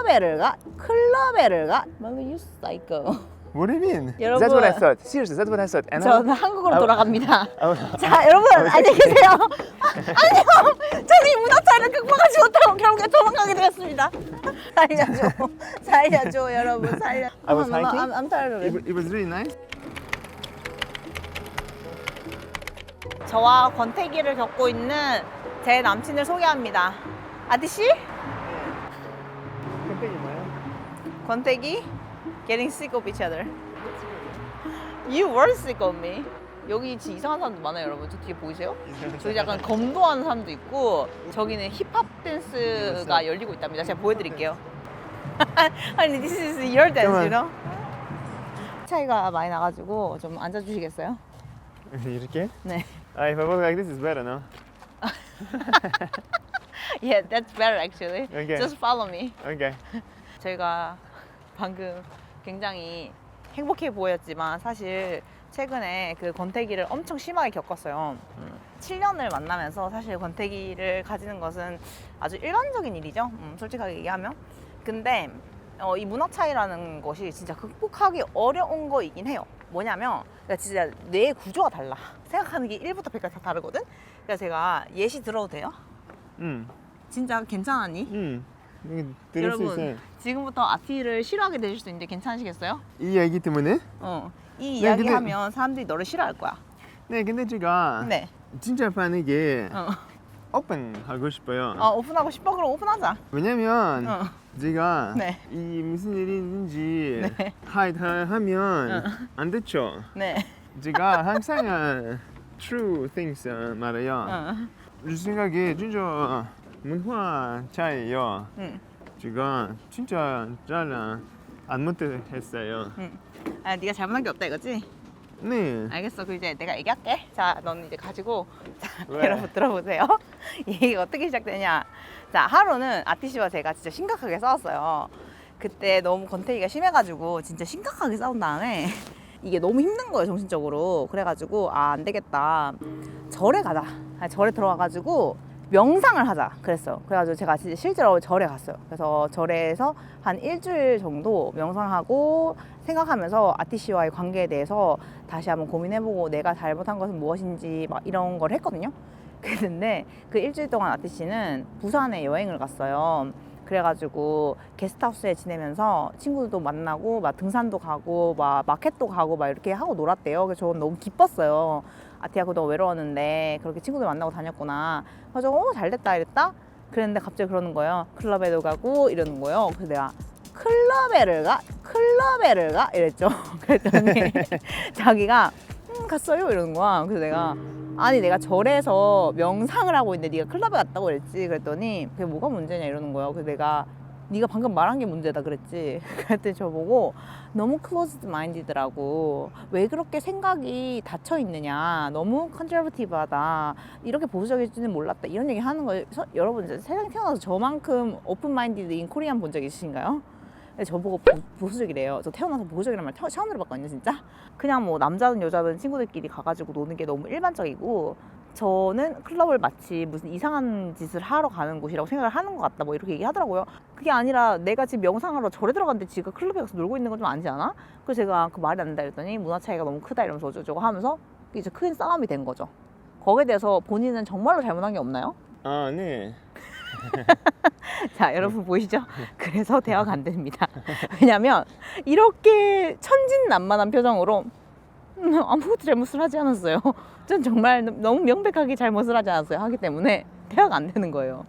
클럽에를 가? 클럽에를 가? 말로 you psycho. What do you mean? 여러분. That's what I thought. Seriously, that's what I thought. And 저는 한국으로 I- 돌아갑니다. I- 자, 여러분 안녕히 계세요. 아니요, 저는 이 문화차를 극복하지 못하고 결국에 도망가게 되었습니다. 살려줘, 살려줘, 여러분 살려. I was hiking. I'm tired of it. it was really nice. 저와 권태기를 겪고 있는 제 남친을 소개합니다. 아디씨? 권태기? Getting sick of each other. You were sick of me. 여기 진짜 이상한 사람도 많아요, 여러분. 저 뒤에 보이세요? 저기 약간 검도하는 사람도 있고, 저기는 힙합 댄스가 열리고 있답니다. 제가 보여드릴게요. 아니, this is your dance, you know? 차이가 많이 나가지고 좀 앉아주시겠어요? 이렇게? 네. If I walk like this, it's better, no? Yeah, that's better actually. Okay. Just follow me. Okay. 저희가 방금 굉장히 행복해 보였지만 사실 최근에 그 권태기를 엄청 심하게 겪었어요. 7년을 만나면서 사실 권태기를 가지는 것은 아주 일반적인 일이죠. 솔직하게 얘기하면. 근데 이 문화 차이라는 것이 진짜 극복하기 어려운 거이긴 해요. 뭐냐면 진짜 뇌의 구조가 달라. 생각하는 게 1부터 100까지 다 다르거든. 그래서 제가 예시 들어도 돼요? 진짜 괜찮았니? 들을 수 있어요. 여러분 지금부터 아티를 싫어하게 되실 수 있는데 괜찮으시겠어요? 이 얘기 때문에? 이 네, 이야기 근데- 하면 사람들이 너를 싫어할 거야. 네, 근데 제가 네. 진짜 빠르게 어. 오픈하고 싶어요. 오픈하고 싶어? 그럼 오픈하자. 왜냐면 어. 제가 네. 이 무슨 일인지 네. 하면 안 됐죠. 네. 제가 항상 true things 말해요. 제 생각에 진짜 문화 차이요. 제가 진짜 잘 안 못했어요. 네가 잘못한 게 없다 이거지? 네. 알겠어. 그 이제 내가 얘기할게. 자, 너는 이제 가지고 자, 왜? 여러분 들어보세요. 얘기가 어떻게 시작되냐? 자, 하루는 아티 씨와 제가 진짜 심각하게 싸웠어요. 그때 너무 권태기가 심해가지고 진짜 심각하게 싸운 다음에 이게 너무 힘든 거예요, 정신적으로. 그래가지고 안 되겠다. 절에 가자. 절에 들어가가지고 명상을 하자 그랬어요. 그래가지고 제가 진짜 실제로 절에 갔어요. 그래서 절에서 한 일주일 정도 명상하고 생각하면서 아티 씨와의 관계에 대해서 다시 한번 고민해보고 내가 잘못한 것은 무엇인지 막 이런 걸 했거든요. 그랬는데 그 일주일 동안 아티 씨는 부산에 여행을 갔어요. 그래가지고 게스트하우스에 지내면서 친구들도 만나고 막 등산도 가고 막 마켓도 가고 막 이렇게 하고 놀았대요. 그래서 저는 너무 기뻤어요. 아티야 그동안 외로웠는데 그렇게 친구들 만나고 다녔구나. 그래서 잘됐다 이랬다. 그랬는데 갑자기 그러는 거예요. 클럽에도 가고 이러는 거예요. 그래서 내가 클럽에를 가? 클럽에를 가? 이랬죠. 그랬더니 자기가 갔어요 이러는 거야. 그래서 내가 아니 내가 절에서 명상을 하고 있는데 네가 클럽에 갔다고 그랬지. 그랬더니 그게 뭐가 문제냐 이러는 거예요. 그래서 내가 네가 방금 말한 게 문제다 그랬지. 그랬더니 저보고 너무 클로즈드 마인디드라고 왜 그렇게 생각이 닫혀 있느냐 너무 컨저버티브하다 이렇게 보수적일 줄은 몰랐다 이런 얘기 하는 거예요. 여러분 세상에 태어나서 저만큼 오픈 마인디드인 코리안 본 적 있으신가요? 저보고 보수적이래요. 저 태어나서 보수적이란 말 처음 들어봤거든요 진짜. 그냥 뭐 남자든 여자든 친구들끼리 가가지고 노는 게 너무 일반적이고 저는 클럽을 마치 무슨 이상한 짓을 하러 가는 곳이라고 생각을 하는 것 같다 뭐 이렇게 얘기하더라고요. 그게 아니라 내가 지금 명상하러 절에 들어갔는데 지가 클럽에 가서 놀고 있는 건 좀 아니지 않아? 그래서 제가 그 말이 안 된다 그랬더니 문화 차이가 너무 크다 이러면서 어쩌고저쩌고 하면서 이제 큰 싸움이 된 거죠. 거기에 대해서 본인은 정말로 잘못한 게 없나요? 아, 네. 자 여러분 보이시죠? 그래서 대화가 안 됩니다. 왜냐면 이렇게 천진난만한 표정으로 아무것도 잘못을 하지 않았어요. 전 정말 너무 명백하게 잘못을 하지 않았어요. 하기 때문에 대화가 안 되는 거예요.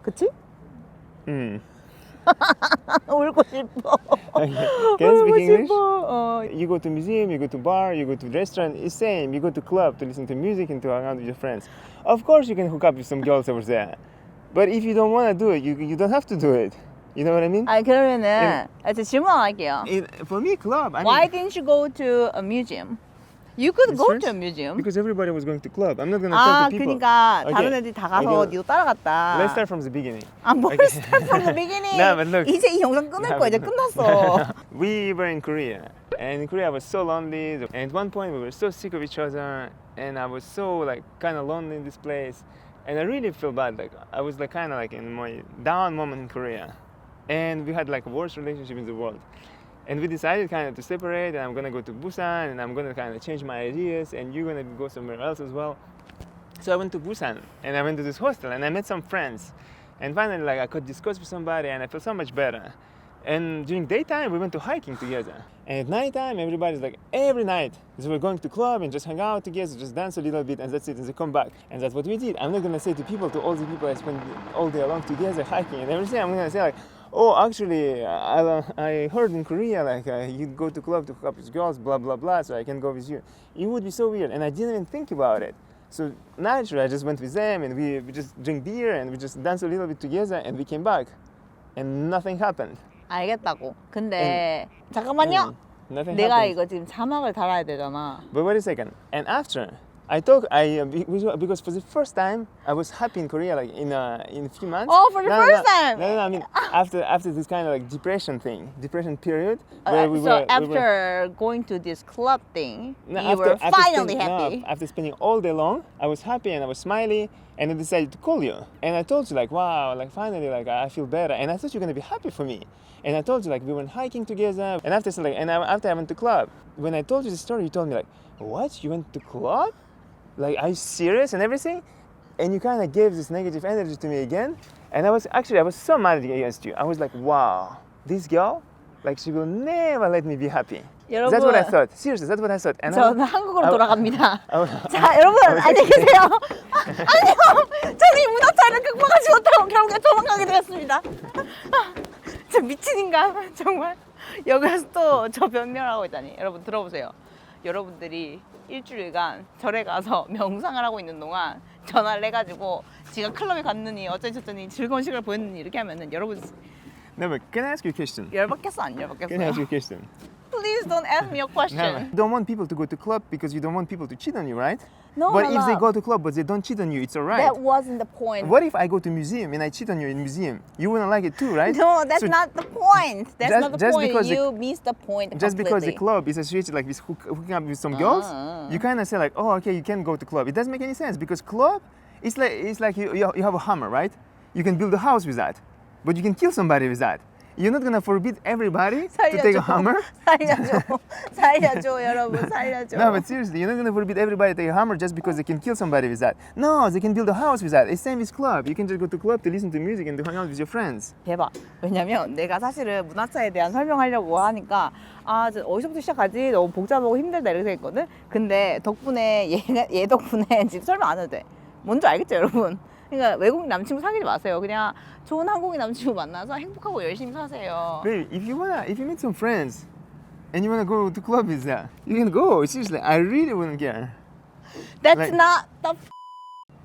그치? 울고 싶어. Can you 울고 speak English? 싶어. You go to museum, you go to bar, you go to restaurant, it's same. You go to club to listen to music and to hang out with your friends. Of course you can hook up with some girls over there. But if you don't want to do it, you don't have to do it. You know what I mean? 아니 그러면은 제가 질문 하나 할게요. For me, club. I Why mean, didn't you go to a museum? You could With go friends? to a museum. because everybody was going to club. I'm not gonna 아 tell the people. 그러니까 Okay. 다른 애들이 다 가서 Okay. 니도 따라갔다. Let's start from the beginning. 뭘 Okay. start from the beginning. No, but look. 이제 이 영상 끊을 No, 거야. 이제 but 끝났어. We were in Korea, and in Korea I was so lonely. And at one point we were so sick of each other, and I was so like kind of lonely in this place, and I really feel bad. Like I was like kind of like in my down moment in Korea, and we had like worst relationship in the world. And we decided kind of to separate, and I'm gonna go to Busan, and I'm gonna kind of change my ideas, and you're gonna go somewhere else as well. So I went to Busan, and I went to this hostel, and I met some friends, and finally like I could discuss with somebody, and I felt so much better. And during daytime, we went to hiking together. And at nighttime, everybody's like, every night, so we're going to club and just hang out together, just dance a little bit, and that's it, and they come back. And that's what we did. I'm not gonna say to people, to all the people I spent all day long together hiking and everything, I'm gonna say like, oh, actually, I heard in Korea, like, you go to club to hook up with girls, blah, blah, blah, so I can go with you. It would be so weird, and I didn't even think about it. So naturally, I just went with them, and we just drink beer, and we just danced a little bit together, and we came back. And nothing happened. 알겠다고. 근데 잠깐만요. Nothing 내가 happened. 이거 지금 자막을 달아야 되잖아. But wait a second. And after, because for the first time I was happy in Korea, like in a few months. Oh, for the first time. No, I mean after this kind of like depression period, where So after going to this club thing, No, you were finally spending, happy. No, after spending all day long, I was happy and I was smiley, and I decided to call you. And I told you like, wow, like finally, like I feel better, and I thought you're gonna be happy for me. And I told you like we went hiking together, and after after I went to club. When I told you the story, you told me like, what? You went to club? Like, are you serious and everything? And you kind of gave this negative energy to me again. And I was so mad against you. I was like, wow, this girl, like she will never let me be happy. 여러분, That's what I thought. Seriously, that's what I thought. And 저는 한국으로 돌아갑니다. I- 자, 여러분 안녕히 계세요. 안녕. 저는 이 문화차이를 극복하지 못하고 결국에 도망가게 되었습니다. 저 미친 인간 정말 여기서 또 저 변명하고 있다니. 여러분 들어보세요. 여러분들이 일주일간 절에 가서 명상을 하고 있는 동안 전화를 해가지고 지가 클럽에 갔느니 어쩌니 저쩌니 즐거운 시간을 보냈느니 이렇게 하면은 여러분 No, but can I ask you a question? 열받겠어 안 Can I ask 열받겠어요? you a question? Please don't ask me a No, question. you don't want people to go to club because you don't want people to cheat on you, right? No, but no, if they no. go to club but they don't cheat on you, it's alright. That wasn't the point. What if I go to museum and I cheat on you in museum? You wouldn't like it too, right? No, that's So not the point. That's just- not the just point. because the- You missed the point Just because the completely. club is associated like with hooking up with some girls, you kind of say like, oh, okay, you can go to club. It doesn't make any sense because club, it's like you have a hammer, right? You can build a house with that, but you can kill somebody with that. You're not gonna forbid everybody to take a hammer. 살려줘. 살려줘, 여러분. 살려줘. No, but seriously, you're not gonna forbid everybody to take a hammer just because they can kill somebody with that. No, they can build a house with that. It's same with club. You can just go to club to listen to music and to hang out with your friends. 대박. 왜냐면 내가 사실은 문화차에 대한 설명하려고 하니까 저 어디서부터 시작하지? 너무 복잡하고 힘들다 이렇게 생각했거든. 근데 덕분에 얘 덕분에 지금 설명 안 해도 돼. 뭔지 알겠죠, 여러분? 그러니까 외국인 남친구 사귀지 마세요. 그냥 좋은 한국인 남친구 만나서 행복하고 열심히 사세요. Baby, if you meet some friends and you wanna go to club with that, you can go. Seriously, I really wouldn't care. That's Like- not the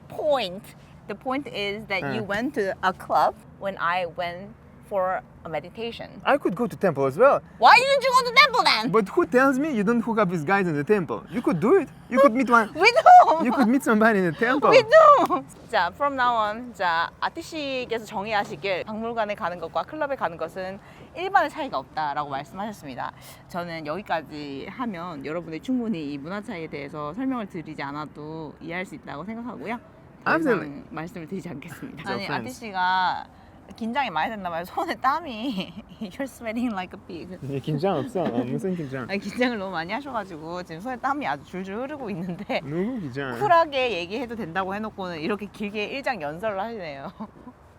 point. The point is that you went to a club when I went for a meditation. I could go to temple as well, Why didn't you go to temple then? but who tells me you don't hook up with guys in the temple? You could do it. You could meet one. With whom? You could meet somebody in the temple. With whom? 자, from now on, 자, 아티씨께서 정의하시길 박물관에 가는 것과 클럽에 가는 것은 일반의 차이가 없다라고 말씀하셨습니다. 저는 여기까지 하면 여러분이 충분히 이 문화 차이에 대해서 설명을 드리지 않아도 이해할 수 있다고 생각하고요. 더 Absolutely. 이상 말씀을 드리지 않겠습니다. So 아니, friends. 아티씨가 긴장이 많이 됐나 봐요. 손에 땀이 You're sweating like a pig. 긴장 없어. 무슨 긴장? 아니, 긴장을 너무 많이 하셔가지고 지금 손에 땀이 아주 줄줄 흐르고 있는데 너무 긴장. 쿨하게 얘기해도 된다고 해놓고는 이렇게 길게 일장 연설을 하시네요.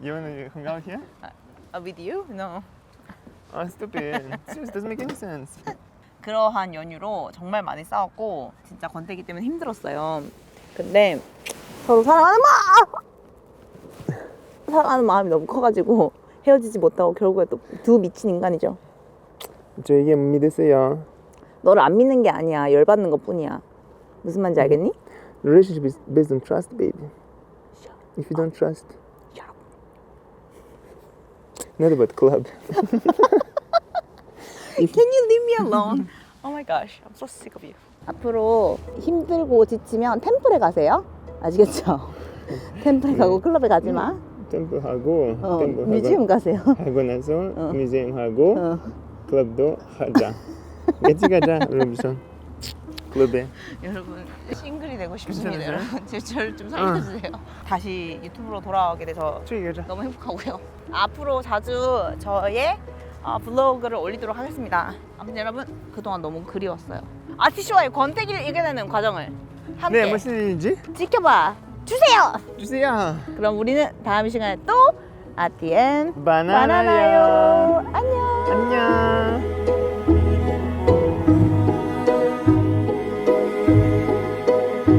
You wanna hang out here? With you? No. Oh, stupid. Seriously, doesn't make any sense. 그러한 연유로 정말 많이 싸웠고 진짜 권태기 때문에 힘들었어요. 근데 서로 사랑하는 마음이 너무 커가지고 헤어지지 못하고 결국에 또 두 미친 인간이죠. 저 이게 못 믿으세요. 너를 안 믿는 게 아니야. 열받는 것 뿐이야. 무슨 말인지 알겠니? Relationship is based on trust, baby. If you don't trust, not about club. Can you leave me alone? Oh my gosh, I'm so sick of you. 앞으로 힘들고 지치면 템플에 가세요. 아시겠죠? 템플에 가고 클럽에 가지 마. 템플 하고, 뮤지엄 가세요. 하고 나서 뮤지엄 하고 클럽도 하자. 같이 가자, 여러분. 클럽에. 여러분 싱글이 되고 싶습니다. 괜찮으세요? 여러분 저를 좀 살려주세요. 다시 유튜브로 돌아오게 돼서 저기 가자. 너무 행복하고요. 앞으로 자주 저의 블로그를 올리도록 하겠습니다. 아무튼 여러분 그동안 너무 그리웠어요. 아티슈와의 권태기를 이겨내는 과정을 함께 네, 무슨 일인지 지켜봐 주세요. 주세요. 그럼 우리는 다음 시간에 또 아티엔 바나나요. 바나나요.